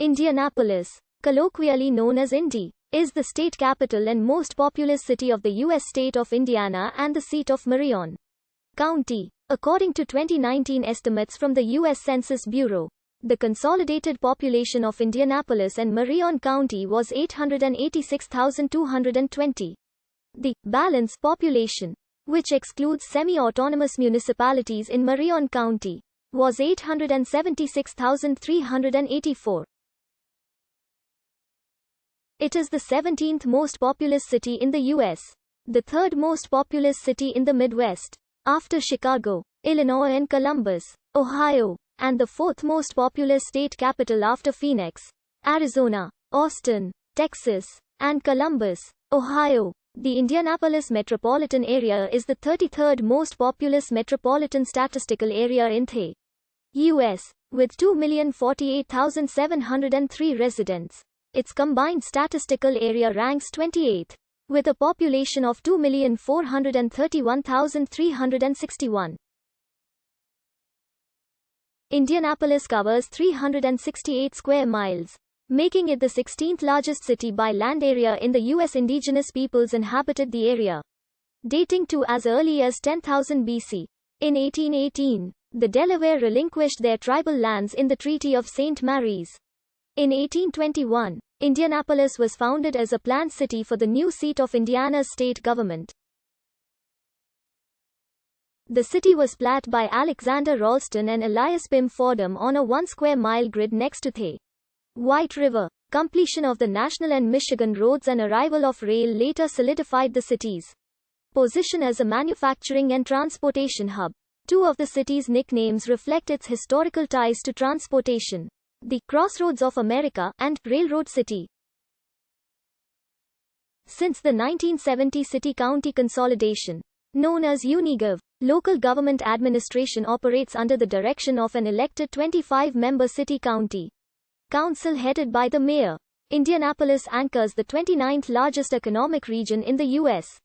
Indianapolis, colloquially known as Indy, is the state capital and most populous city of the U.S. state of Indiana and the seat of Marion County. According to 2019 estimates from the U.S. Census Bureau, the consolidated population of Indianapolis and Marion County was 886,220. The balance population, which excludes semi-autonomous municipalities in Marion County, was 876,384. It is the 17th most populous city in the U.S., the third most populous city in the Midwest, after Chicago, Illinois and Columbus, Ohio, and the fourth most populous state capital after Phoenix, Arizona, Austin, Texas, and Columbus, Ohio. The Indianapolis metropolitan area is the 33rd most populous metropolitan statistical area in the U.S., with 2,048,703 residents. Its combined statistical area ranks 28th, with a population of 2,431,361. Indianapolis covers 368 square miles, making it the 16th largest city by land area in the U.S. Indigenous peoples inhabited the area, dating to as early as 10,000 BC. In 1818, the Delaware relinquished their tribal lands in the Treaty of St. Mary's. In 1821, Indianapolis was founded as a planned city for the new seat of Indiana's state government. The city was platted by Alexander Ralston and Elias Pym Fordham on a 1 square mile grid next to the White River. Completion of the National and Michigan roads and arrival of rail later solidified the city's position as a manufacturing and transportation hub. Two of the city's nicknames reflect its historical ties to transportation: the Crossroads of America and Railroad City. Since the 1970 city-county consolidation, known as UNIGOV, local government administration operates under the direction of an elected 25-member city-county council headed by the mayor. Indianapolis anchors the 29th largest economic region in the U.S.,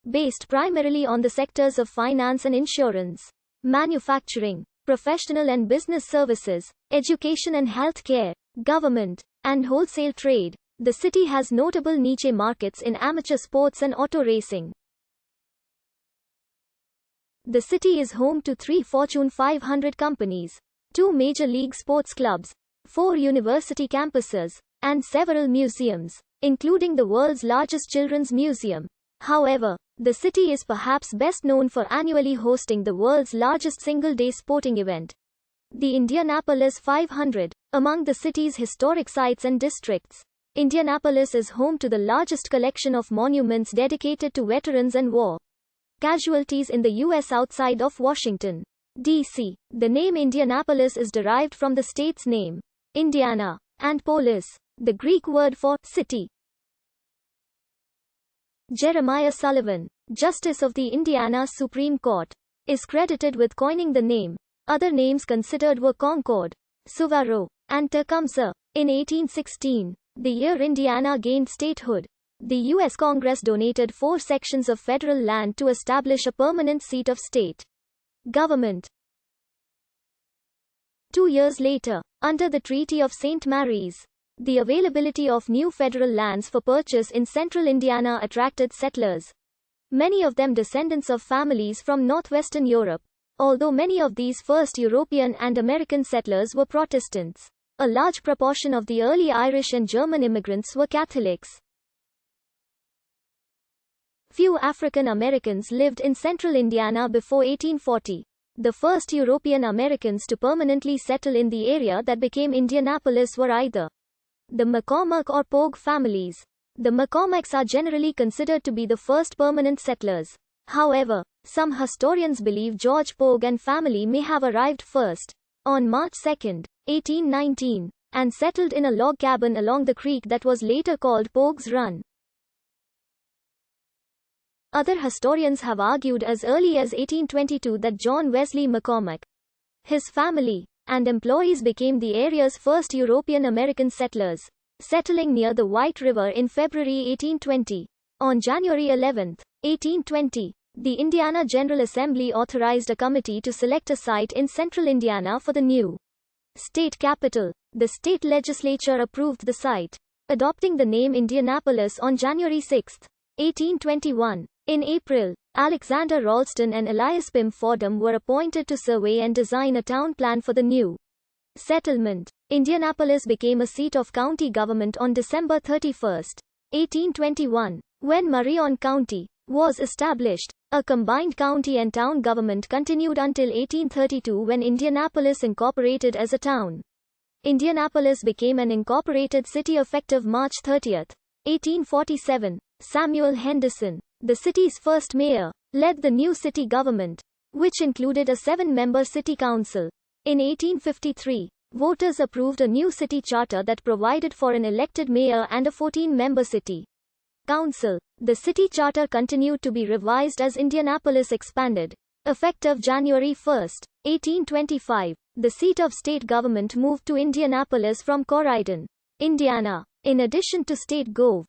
based primarily on the sectors of finance and insurance, manufacturing, professional and business services, education and health care, government, and wholesale trade. The city has notable niche markets in amateur sports and auto racing. The city is home to 3 Fortune 500 companies, 2 major league sports clubs, 4 university campuses, and several museums, including the world's largest children's museum. However, the city is perhaps best known for annually hosting the world's largest single-day sporting event, the Indianapolis 500. Among the city's historic sites and districts, Indianapolis is home to the largest collection of monuments dedicated to veterans and war casualties in the U.S. outside of Washington, D.C. The name Indianapolis is derived from the state's name, Indiana, and polis, the Greek word for city. Jeremiah Sullivan, Justice of the Indiana Supreme Court, is credited with coining the name. Other names considered were Concord, Suvarro, and Tecumseh. In 1816, the year Indiana gained statehood, the U.S. Congress donated 4 sections of federal land to establish a permanent seat of state government. 2 years later, under the Treaty of St. Mary's, the availability of new federal lands for purchase in central Indiana attracted settlers, many of them descendants of families from northwestern Europe. Although many of these first European and American settlers were Protestants, a large proportion of the early Irish and German immigrants were Catholics. Few African Americans lived in central Indiana before 1840. The first European Americans to permanently settle in the area that became Indianapolis were either the McCormack or Pogue families. The McCormacks are generally considered to be the first permanent settlers. However, some historians believe George Pogue and family may have arrived first, on March 2, 1819, and settled in a log cabin along the creek that was later called Pogue's Run. Other historians have argued as early as 1822 that John Wesley McCormack, his family, and employees became the area's first European American settlers, settling near the White River in February 1820. On January 11, 1820, the Indiana General Assembly authorized a committee to select a site in central Indiana for the new state capital. the state legislature approved the site, adopting the name Indianapolis on January 6, 1821. In April, Alexander Ralston and Elias Pym Fordham were appointed to survey and design a town plan for the new settlement. Indianapolis became a seat of county government on December 31, 1821, when Marion County was established. A combined county and town government continued until 1832 when Indianapolis incorporated as a town. Indianapolis became an incorporated city effective March 30, 1847. Samuel Henderson, the city's first mayor, led the new city government, which included a 7-member city council. In 1853, voters approved a new city charter that provided for an elected mayor and a 14-member city council. The city charter continued to be revised as Indianapolis expanded. Effective January 1, 1825, the seat of state government moved to Indianapolis from Corydon, Indiana. In addition to state gov.